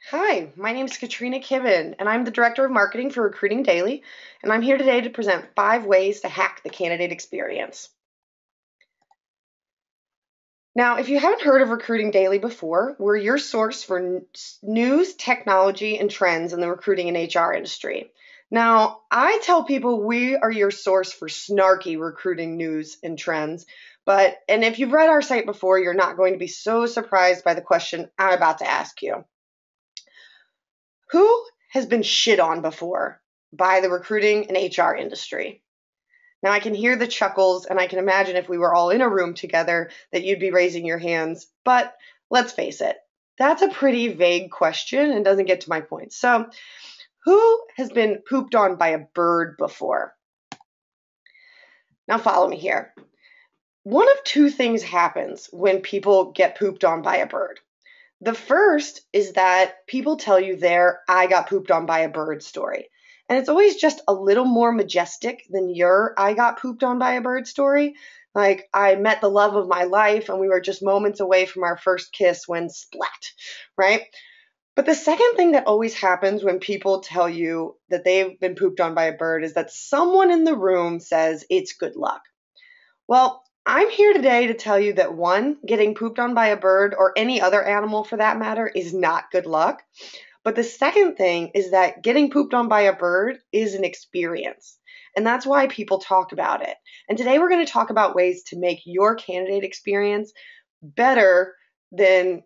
Hi, my name is Katrina Kibben, and I'm the Director of Marketing for Recruiting Daily, and I'm here today to present 5 ways to hack the candidate experience. Now, if you haven't heard of Recruiting Daily before, we're your source for news, technology, and trends in the recruiting and HR industry. Now, I tell people we are your source for snarky recruiting news and trends, and if you've read our site before, you're not going to be so surprised by the question I'm about to ask you. Who has been shit on before by the recruiting and HR industry? Now, I can hear the chuckles, and I can imagine if we were all in a room together that you'd be raising your hands. But let's face it, that's a pretty vague question and doesn't get to my point. So, who has been pooped on by a bird before? Now, follow me here. One of two things happens when people get pooped on by a bird. The first is that people tell you their I got pooped on by a bird story. And it's always just a little more majestic than your I got pooped on by a bird story. Like, I met the love of my life and we were just moments away from our first kiss when splat, right? But the second thing that always happens when people tell you that they've been pooped on by a bird is that someone in the room says it's good luck. Well, I'm here today to tell you that one, getting pooped on by a bird or any other animal for that matter is not good luck. But the second thing is that getting pooped on by a bird is an experience. And that's why people talk about it. And today we're going to talk about ways to make your candidate experience better than,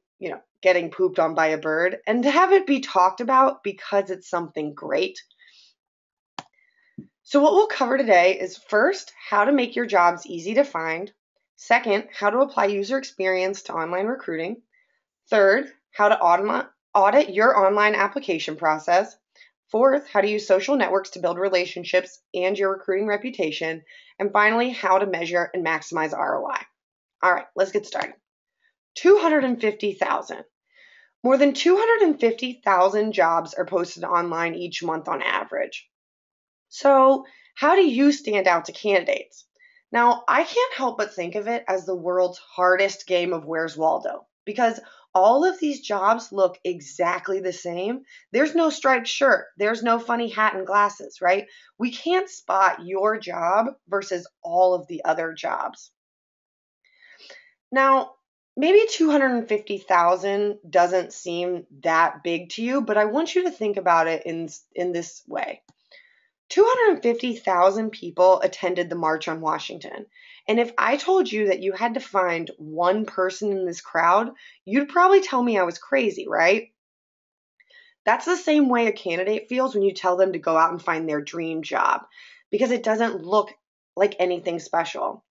getting pooped on by a bird and to have it be talked about because it's something great. So what we'll cover today is first, how to make your jobs easy to find. Second, how to apply user experience to online recruiting. Third, how to audit your online application process. Fourth, how to use social networks to build relationships and your recruiting reputation. And finally, how to measure and maximize ROI. All right, let's get started. 250,000. More than 250,000 jobs are posted online each month on average. So, how do you stand out to candidates? Now, I can't help but think of it as the world's hardest game of Where's Waldo? Because all of these jobs look exactly the same. There's no striped shirt, there's no funny hat and glasses, right? We can't spot your job versus all of the other jobs. Now, maybe 250,000 doesn't seem that big to you, but I want you to think about it in this way. 250,000 people attended the March on Washington. And if I told you that you had to find one person in this crowd, you'd probably tell me I was crazy, right? That's the same way a candidate feels when you tell them to go out and find their dream job, because it doesn't look like anything special.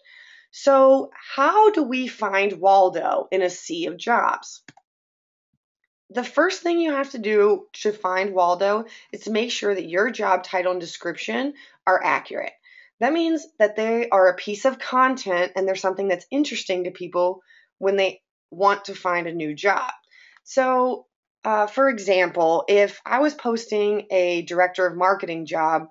So, how do we find Waldo in a sea of jobs? The first thing you have to do to find Waldo is to make sure that your job title and description are accurate. That means that they are a piece of content and they're something that's interesting to people when they want to find a new job. So, for example, if I was posting a director of marketing job,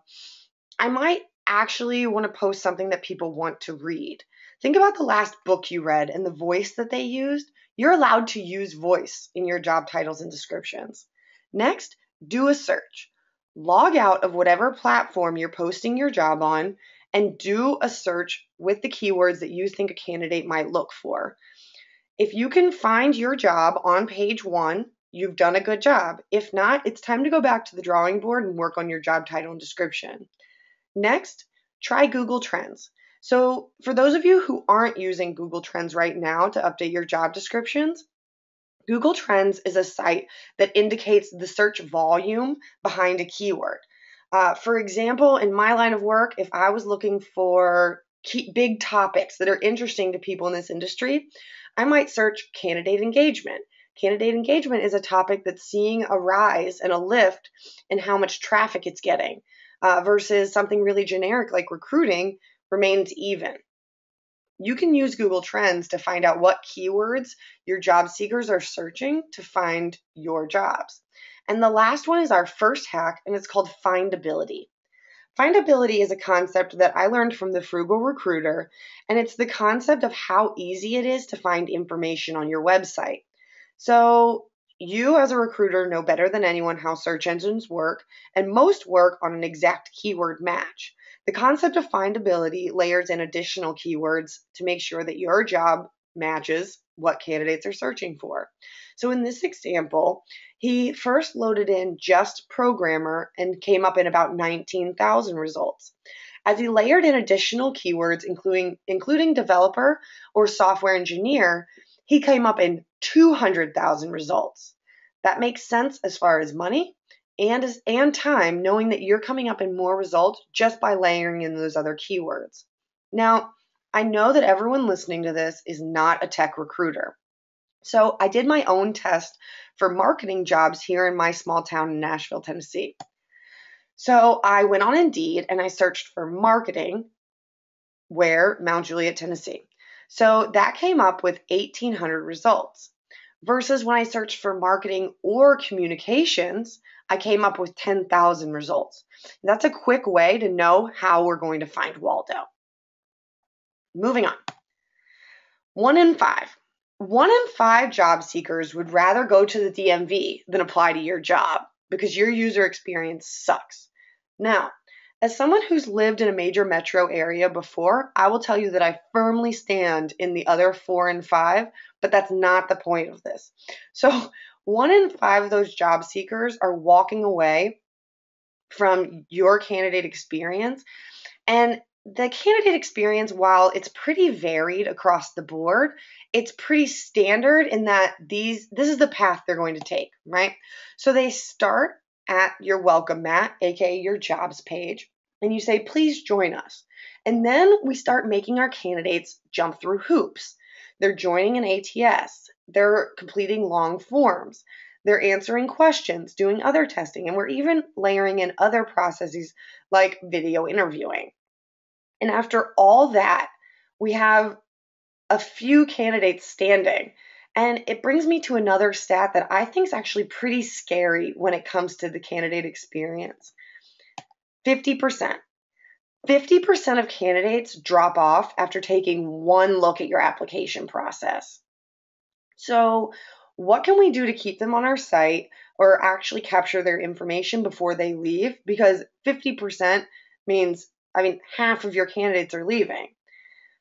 I might actually want to post something that people want to read. Think about the last book you read and the voice that they used. You're allowed to use voice in your job titles and descriptions. Next, do a search. Log out of whatever platform you're posting your job on and do a search with the keywords that you think a candidate might look for. If you can find your job on page 1, you've done a good job. If not, it's time to go back to the drawing board and work on your job title and description. Next, try Google Trends. So for those of you who aren't using Google Trends right now to update your job descriptions, Google Trends is a site that indicates the search volume behind a keyword. For example, in my line of work, if I was looking for big topics that are interesting to people in this industry, I might search candidate engagement. Candidate engagement is a topic that's seeing a rise and a lift in how much traffic it's getting, versus something really generic like recruiting remains even. You can use Google Trends to find out what keywords your job seekers are searching to find your jobs. And the last one is our first hack, and it's called Findability. Findability is a concept that I learned from the Frugal Recruiter, and it's the concept of how easy it is to find information on your website. So, You as a recruiter know better than anyone how search engines work, and most work on an exact keyword match. The concept of findability layers in additional keywords to make sure that your job matches what candidates are searching for. So in this example, he first loaded in just programmer and came up in about 19,000 results. As he layered in additional keywords, including developer or software engineer, he came up in 200,000 results. That makes sense as far as money and time, knowing that you're coming up in more results just by layering in those other keywords. Now, I know that everyone listening to this is not a tech recruiter. So I did my own test for marketing jobs here in my small town in Nashville, Tennessee. So I went on Indeed and I searched for marketing, where Mount Juliet, Tennessee. So that came up with 1,800 results. Versus when I searched for marketing or communications, I came up with 10,000 results. That's a quick way to know how we're going to find Waldo. Moving on. 1 in 5. 1 in 5 job seekers would rather go to the DMV than apply to your job because your user experience sucks. Now, as someone who's lived in a major metro area before, I will tell you that I firmly stand in the other 4 in 5, but that's not the point of this. So 1 in 5 of those job seekers are walking away from your candidate experience. And the candidate experience, while it's pretty varied across the board, it's pretty standard in that this is the path they're going to take, right? So they start at your welcome mat, aka your jobs page, and you say, please join us. And then we start making our candidates jump through hoops. They're joining an ATS, they're completing long forms, they're answering questions, doing other testing, and we're even layering in other processes like video interviewing. And after all that, we have a few candidates standing. And it brings me to another stat that I think is actually pretty scary when it comes to the candidate experience. 50%. 50% of candidates drop off after taking one look at your application process. So, what can we do to keep them on our site or actually capture their information before they leave? Because 50% means, half of your candidates are leaving.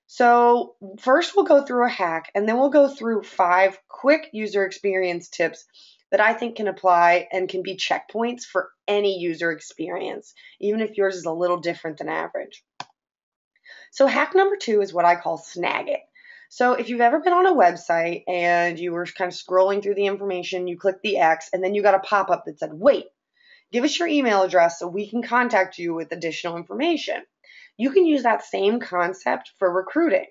So first we'll go through a hack and then we'll go through 5 quick user experience tips that I think can apply and can be checkpoints for any user experience, even if yours is a little different than average. So hack number 2 is what I call Snag It. So if you've ever been on a website and you were kind of scrolling through the information, you clicked the X and then you got a pop-up that said, wait, give us your email address so we can contact you with additional information. You can use that same concept for recruiting.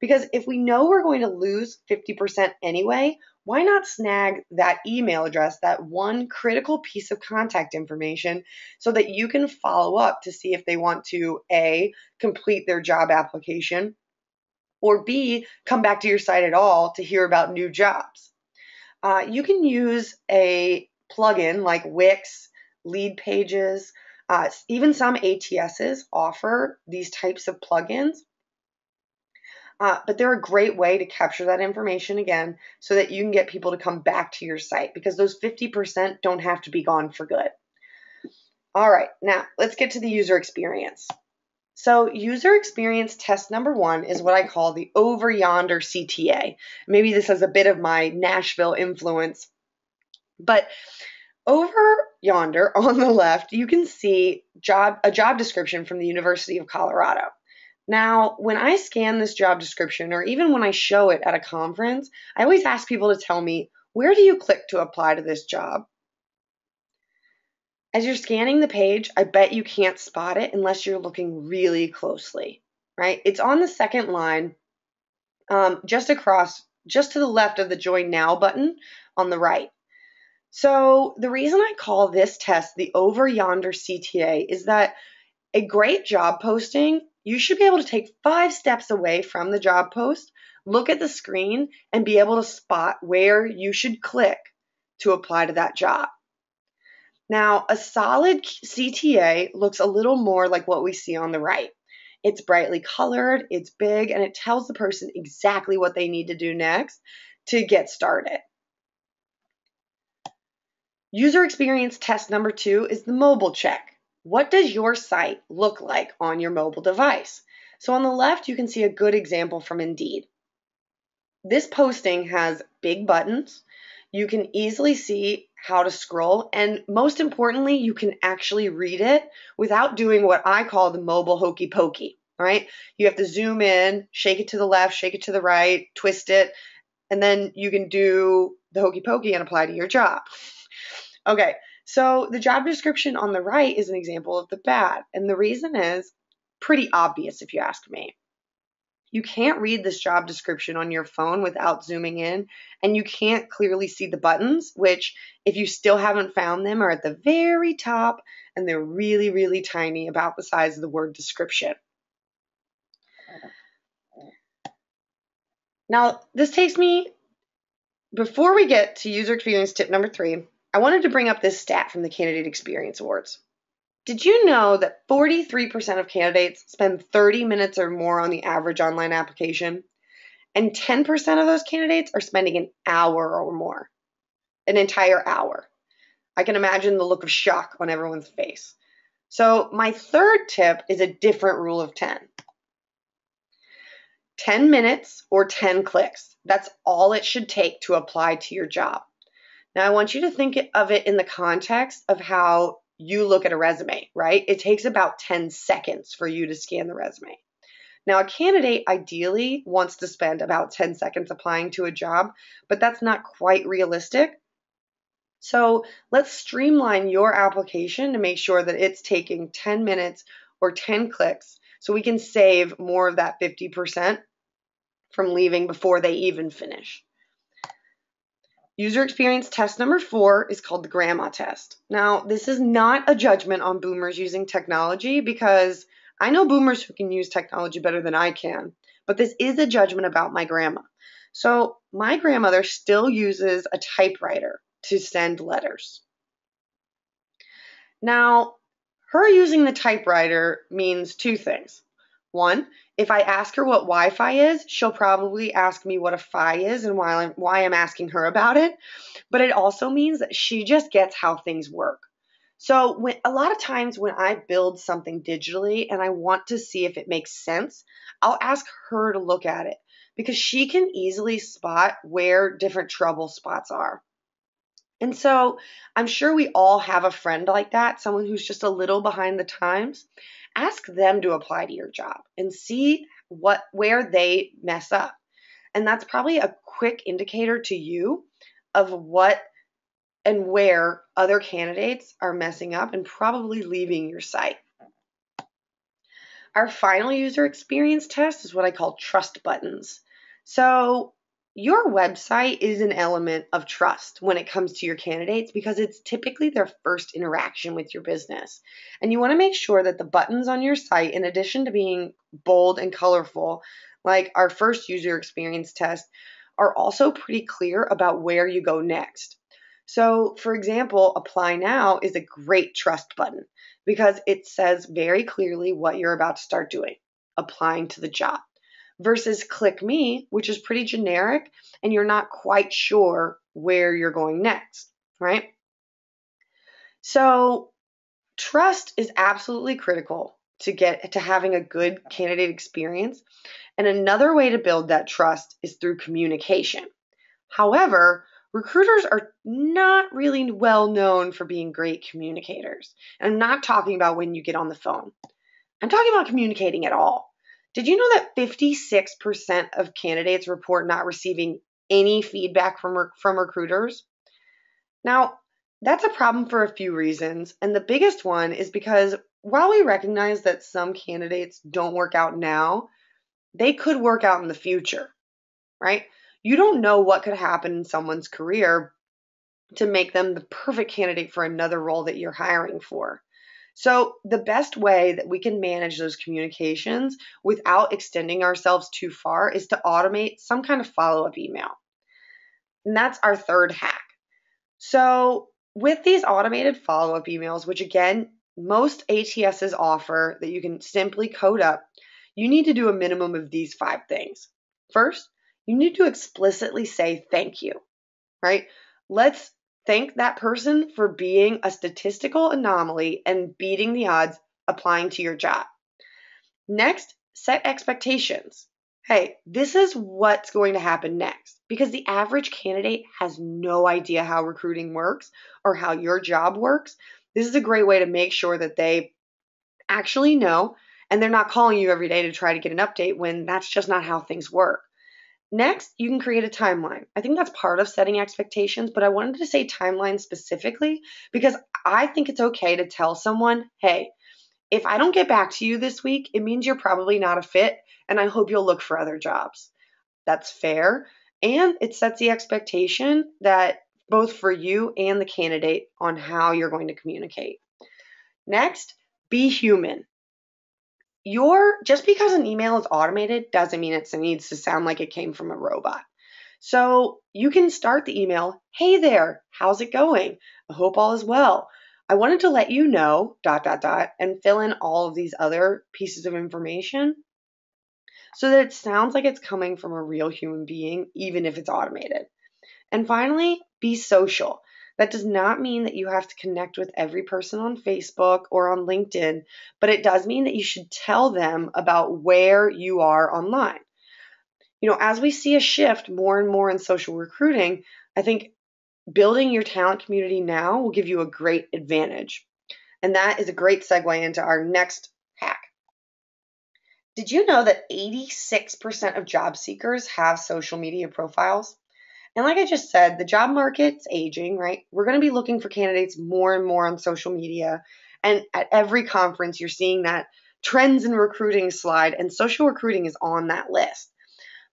Because if we know we're going to lose 50% anyway, why not snag that email address, that one critical piece of contact information, so that you can follow up to see if they want to A, complete their job application, or B, come back to your site at all to hear about new jobs. You can use a plugin like Wix, Lead Pages, even some ATSs offer these types of plugins, but they're a great way to capture that information again so that you can get people to come back to your site, because those 50% don't have to be gone for good. All right, now let's get to the user experience. So user experience test number 1 is what I call the Over Yonder CTA. Maybe this has a bit of my Nashville influence, but over yonder on the left, you can see a job description from the University of Colorado. Now, when I scan this job description, or even when I show it at a conference, I always ask people to tell me, where do you click to apply to this job? As you're scanning the page, I bet you can't spot it unless you're looking really closely, right? It's on the second line, just to the left of the Join Now button on the right. So the reason I call this test the Over Yonder CTA is that a great job posting, you should be able to take 5 steps away from the job post, look at the screen, and be able to spot where you should click to apply to that job. Now, a solid CTA looks a little more like what we see on the right. It's brightly colored, it's big, and it tells the person exactly what they need to do next to get started. User experience test number 2 is the mobile check. What does your site look like on your mobile device? So on the left, you can see a good example from Indeed. This posting has big buttons. You can easily see how to scroll, and most importantly, you can actually read it without doing what I call the mobile hokey pokey, right? You have to zoom in, shake it to the left, shake it to the right, twist it, and then you can do the hokey pokey and apply to your job. Okay, so the job description on the right is an example of the bad, and the reason is pretty obvious if you ask me. You can't read this job description on your phone without zooming in, and you can't clearly see the buttons, which, if you still haven't found them, are at the very top, and they're really, really tiny, about the size of the word description. Now, this takes me, before we get to user experience tip number 3, I wanted to bring up this stat from the Candidate Experience Awards. Did you know that 43% of candidates spend 30 minutes or more on the average online application? And 10% of those candidates are spending an hour or more, an entire hour. I can imagine the look of shock on everyone's face. So my third tip is a different rule of 10. 10 minutes or 10 clicks. That's all it should take to apply to your job. Now I want you to think of it in the context of how you look at a resume, right? It takes about 10 seconds for you to scan the resume. Now, a candidate ideally wants to spend about 10 seconds applying to a job, but that's not quite realistic. So let's streamline your application to make sure that it's taking 10 minutes or 10 clicks so we can save more of that 50% from leaving before they even finish. User experience test number 4 is called the grandma test. Now, this is not a judgment on boomers using technology, because I know boomers who can use technology better than I can, but this is a judgment about my grandma. So my grandmother still uses a typewriter to send letters. Now, her using the typewriter means 2 things. One, if I ask her what Wi-Fi is, she'll probably ask me what a Fi is and why I'm asking her about it. But it also means that she just gets how things work. So a lot of times when I build something digitally and I want to see if it makes sense, I'll ask her to look at it because she can easily spot where different trouble spots are. And so I'm sure we all have a friend like that, someone who's just a little behind the times. Ask them to apply to your job and see where they mess up. And that's probably a quick indicator to you of what and where other candidates are messing up and probably leaving your site. Our final user experience test is what I call trust buttons. So your website is an element of trust when it comes to your candidates because it's typically their first interaction with your business. And you want to make sure that the buttons on your site, in addition to being bold and colorful, like our first user experience test, are also pretty clear about where you go next. So, for example, apply now is a great trust button because it says very clearly what you're about to start doing, applying to the job, versus click me, which is pretty generic and you're not quite sure where you're going next, right? So trust is absolutely critical to get to having a good candidate experience. And another way to build that trust is through communication. However, recruiters are not really well known for being great communicators. And I'm not talking about when you get on the phone. I'm talking about communicating at all. Did you know that 56% of candidates report not receiving any feedback from recruiters? Now, that's a problem for a few reasons, and the biggest one is because while we recognize that some candidates don't work out now, they could work out in the future, right? You don't know what could happen in someone's career to make them the perfect candidate for another role that you're hiring for. So the best way that we can manage those communications without extending ourselves too far is to automate some kind of follow-up email. And that's our third hack. So with these automated follow-up emails, which again, most ATSs offer that you can simply code up, you need to do a minimum of these 5 things. First, you need to explicitly say thank you, right? Let's Thank that person for being a statistical anomaly and beating the odds applying to your job. Next, set expectations. Hey, this is what's going to happen next, because the average candidate has no idea how recruiting works or how your job works. This is a great way to make sure that they actually know and they're not calling you every day to try to get an update when that's just not how things work. Next, you can create a timeline. I think that's part of setting expectations, but I wanted to say timeline specifically because I think it's okay to tell someone, hey, if I don't get back to you this week, it means you're probably not a fit, and I hope you'll look for other jobs. That's fair, and it sets the expectation that both for you and the candidate on how you're going to communicate. Next, be human. Just because an email is automated doesn't mean it needs to sound like it came from a robot. So you can start the email, hey there, how's it going? I hope all is well. I wanted to let you know, ... and fill in all of these other pieces of information so that it sounds like it's coming from a real human being, even if it's automated. And finally, be social. That does not mean that you have to connect with every person on Facebook or on LinkedIn, but it does mean that you should tell them about where you are online. As we see a shift more and more in social recruiting, I think building your talent community now will give you a great advantage. And that is a great segue into our next hack. Did you know that 86% of job seekers have social media profiles? And like I just said, the job market's aging, right? We're going to be looking for candidates more and more on social media. And at every conference, you're seeing that trends in recruiting slide, and social recruiting is on that list.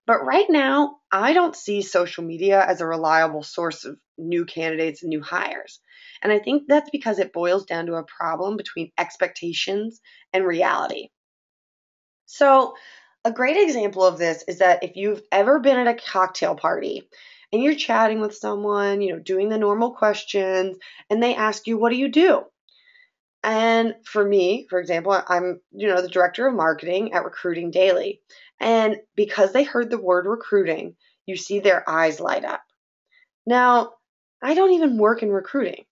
But right now, I don't see social media as a reliable source of new candidates and new hires. And I think that's because it boils down to a problem between expectations and reality. So, a great example of this is that if you've ever been at a cocktail party and you're chatting with someone, doing the normal questions, and they ask you, what do you do? And for me, for example, I'm, the director of marketing at Recruiting Daily. And because they heard the word recruiting, you see their eyes light up. Now, I don't even work in recruiting.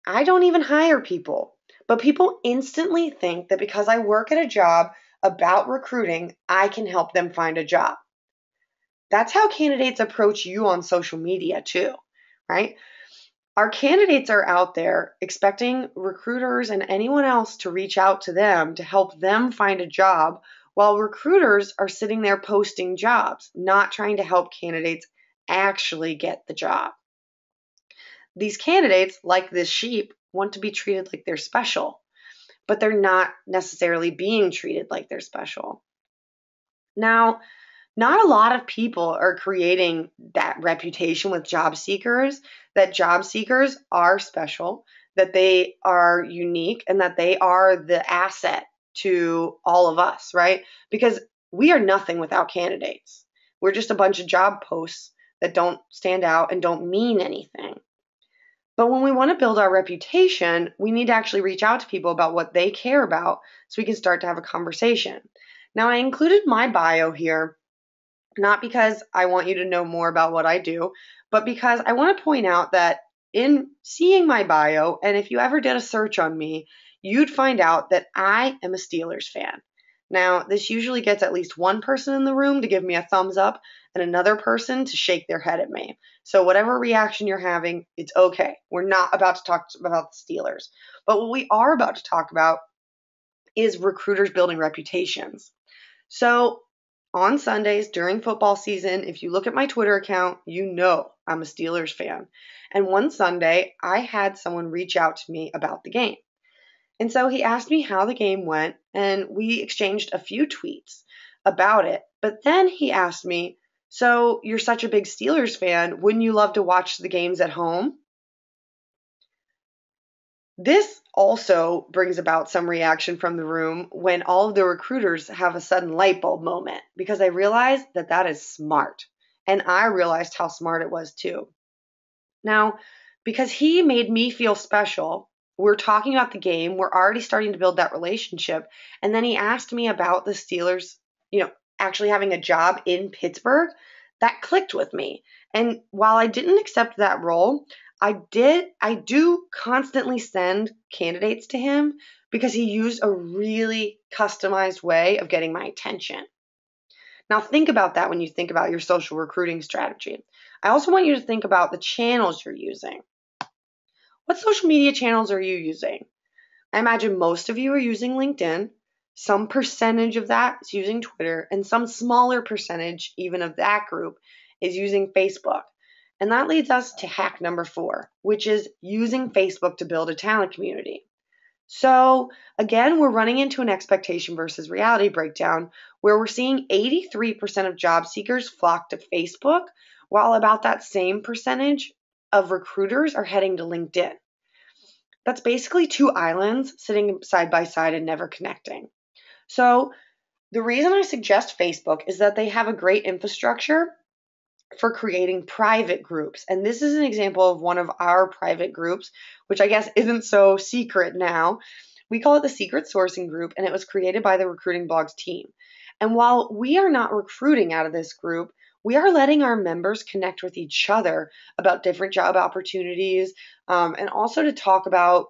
I don't even hire people. But people instantly think that because I work at a job about recruiting, I can help them find a job. That's how candidates approach you on social media too, right? Our candidates are out there expecting recruiters and anyone else to reach out to them to help them find a job, while recruiters are sitting there posting jobs, not trying to help candidates actually get the job. These candidates, like this sheep, want to be treated like they're special, but they're not necessarily being treated like they're special. Now, not a lot of people are creating that reputation with job seekers, that job seekers are special, that they are unique, and that they are the asset to all of us, right? Because we are nothing without candidates. We're just a bunch of job posts that don't stand out and don't mean anything. But when we want to build our reputation, we need to actually reach out to people about what they care about so we can start to have a conversation. Now, I included my bio here, not because I want you to know more about what I do, but because I want to point out that in seeing my bio, and if you ever did a search on me, you'd find out that I am a Steelers fan. Now, this usually gets at least one person in the room to give me a thumbs up and another person to shake their head at me. So whatever reaction you're having, it's okay. We're not about to talk about the Steelers. But what we are about to talk about is recruiters building reputations. So on Sundays during football season, if you look at my Twitter account, you know I'm a Steelers fan. And one Sunday, I had someone reach out to me about the game. And so he asked me how the game went, and we exchanged a few tweets about it. But then he asked me, so you're such a big Steelers fan, wouldn't you love to watch the games at home? This also brings about some reaction from the room when all of the recruiters have a sudden light bulb moment, because I realized that that is smart. And I realized how smart it was too. Now, because he made me feel special, we're talking about the game, we're already starting to build that relationship. And then he asked me about the Steelers, actually having a job in Pittsburgh. That clicked with me. And while I didn't accept that role, I do constantly send candidates to him because he used a really customized way of getting my attention. Now think about that when you think about your social recruiting strategy. I also want you to think about the channels you're using. What social media channels are you using? I imagine most of you are using LinkedIn. Some percentage of that is using Twitter, and some smaller percentage, even of that group, is using Facebook. And that leads us to hack number 4, which is using Facebook to build a talent community. So again, we're running into an expectation versus reality breakdown where we're seeing 83% of job seekers flock to Facebook, while about that same percentage of recruiters are heading to LinkedIn. That's basically 2 islands sitting side by side and never connecting. So the reason I suggest Facebook is that they have a great infrastructure for creating private groups. And this is an example of one of our private groups, which I guess isn't so secret now. We call it the Secret Sourcing Group, and it was created by the Recruiting Blogs team. And while we are not recruiting out of this group, we are letting our members connect with each other about different job opportunities, and also to talk about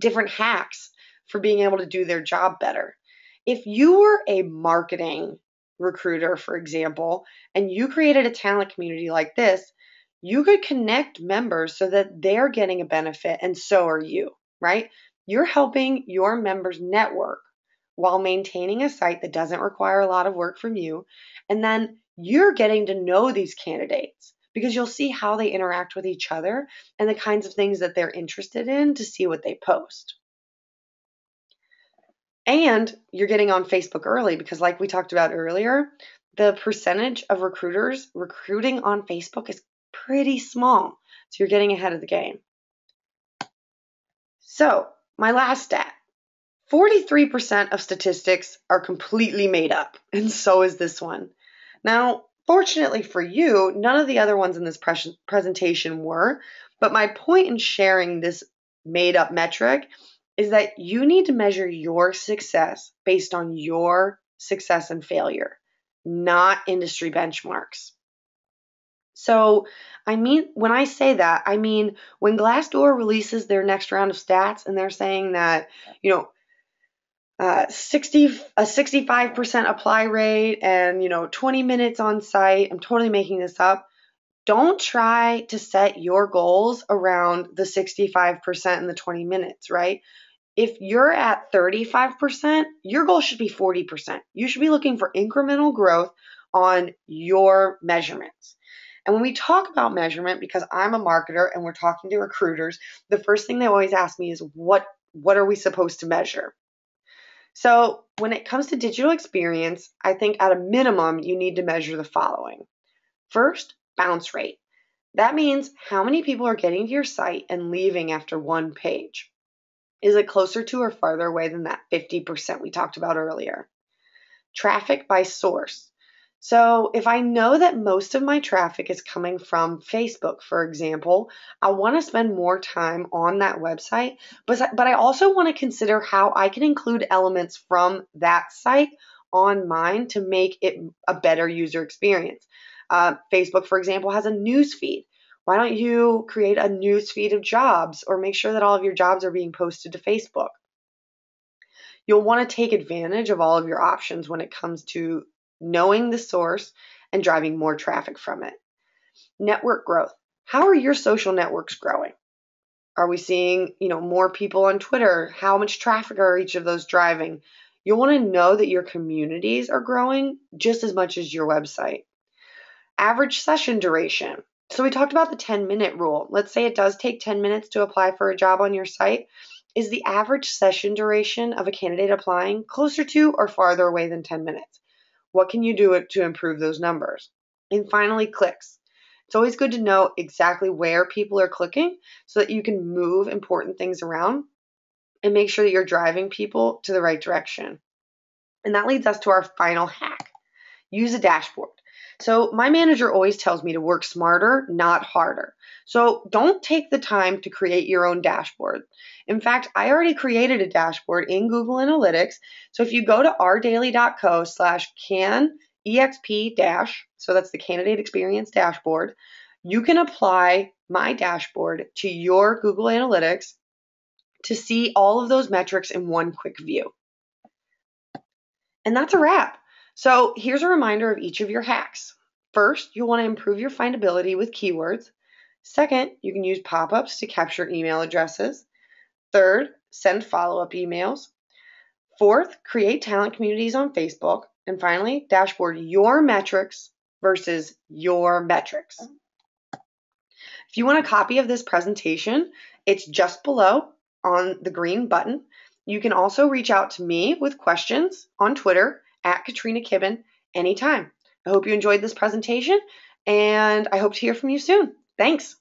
different hacks for being able to do their job better. If you were a marketing recruiter, for example, and you created a talent community like this, you could connect members so that they're getting a benefit and so are you, right? You're helping your members network while maintaining a site that doesn't require a lot of work from you. And then you're getting to know these candidates because you'll see how they interact with each other and the kinds of things that they're interested in to see what they post. And you're getting on Facebook early because, like we talked about earlier, the percentage of recruiters recruiting on Facebook is pretty small. So you're getting ahead of the game. So, my last stat, 43% of statistics are completely made up, and so is this one. Now, fortunately for you, none of the other ones in this presentation were, but my point in sharing this made up metric is that you need to measure your success based on your success and failure, not industry benchmarks. So, when I say that, I mean when Glassdoor releases their next round of stats and they're saying that, a 65% apply rate and, 20 minutes on site, I'm totally making this up. Don't try to set your goals around the 65% and the 20 minutes, right? If you're at 35%, your goal should be 40%. You should be looking for incremental growth on your measurements. And when we talk about measurement, because I'm a marketer and we're talking to recruiters, the first thing they always ask me is, what are we supposed to measure? So when it comes to digital experience, I think at a minimum, you need to measure the following. First, bounce rate. That means how many people are getting to your site and leaving after one page. Is it closer to or farther away than that 50% we talked about earlier? Traffic by source. So if I know that most of my traffic is coming from Facebook, for example, I want to spend more time on that website, but I also want to consider how I can include elements from that site on mine to make it a better user experience. Facebook, for example, has a news feed. Why don't you create a news feed of jobs or make sure that all of your jobs are being posted to Facebook? You'll want to take advantage of all of your options when it comes to knowing the source and driving more traffic from it. Network growth. How are your social networks growing? Are we seeing, more people on Twitter? How much traffic are each of those driving? You'll want to know that your communities are growing just as much as your website. Average session duration. So we talked about the 10-minute rule. Let's say it does take 10 minutes to apply for a job on your site. Is the average session duration of a candidate applying closer to or farther away than 10 minutes? What can you do to improve those numbers? And finally, clicks. It's always good to know exactly where people are clicking so that you can move important things around and make sure that you're driving people to the right direction. And that leads us to our final hack. Use a dashboard. So my manager always tells me to work smarter, not harder. So don't take the time to create your own dashboard. In fact, I already created a dashboard in Google Analytics. So if you go to ourdaily.co/canexp-, so that's the candidate experience dashboard, you can apply my dashboard to your Google Analytics to see all of those metrics in one quick view. And that's a wrap. So here's a reminder of each of your hacks. First, you'll want to improve your findability with keywords. Second, you can use pop-ups to capture email addresses. Third, send follow-up emails. Fourth, create talent communities on Facebook. And finally, dashboard your metrics versus your metrics. If you want a copy of this presentation, it's just below on the green button. You can also reach out to me with questions on Twitter at Katrina Kibben anytime. I hope you enjoyed this presentation, and I hope to hear from you soon. Thanks.